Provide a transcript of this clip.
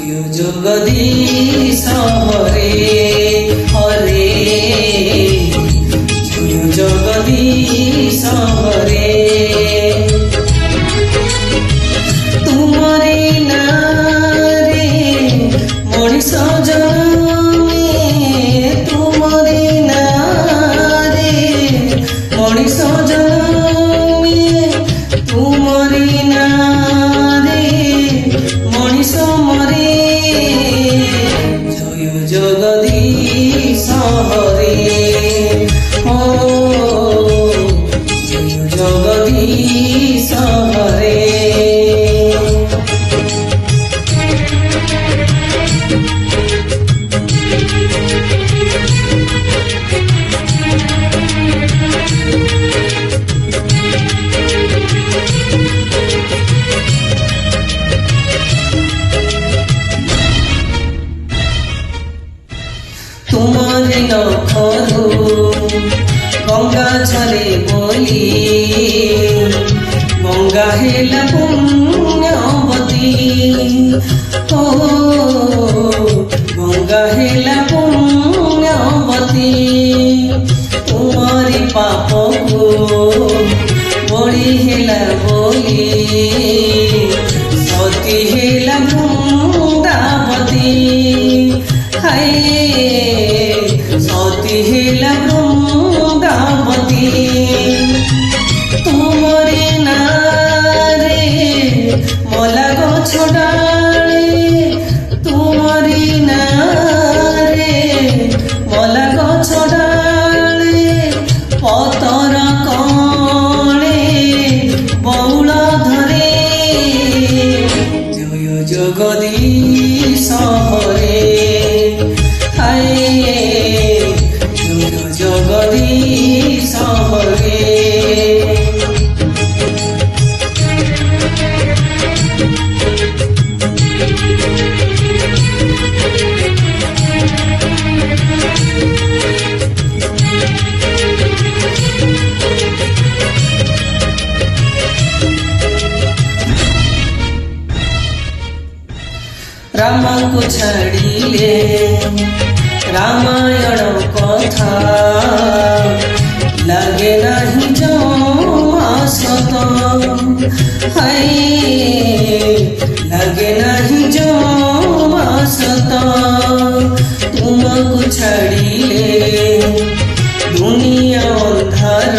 জগদীশ হরে হরে জগদীশ হরে তুমরে নারে মଣିষ জন্মে তুমরে নারে মଣିষ জন্মে তুমরে নারে মଣିষ মরে জয় জগদীশ হরে ও জয় জগদীশ হরে তোমারে নখরু গঙ্গা ঝরে বলি গঙ্গা হেলা পুণ্যবতী ও গঙ্গা হেলা পুণ্যবতী তোমারি পাপকু বড়ি হেলা বলি সতী হেলা বৃন্দাবতী হায় সতী হেলা বৃন্দাবতী তুমরে নারে মলা গছ ডালে তুমরি নারে মলা গছ ডালে পতর কণে বৌল ধরে জয় জগদীশ হরে জগদীশ হরে রামକୁ ଛାଡ଼ିଲେ ରାମାୟଣ କଥା লাগে নাহি জমা সত হায় লাগে নাহি জমা সত তুমକୁ ଛାଡ଼ିଲେ দুনিয়া ଅନ୍ধার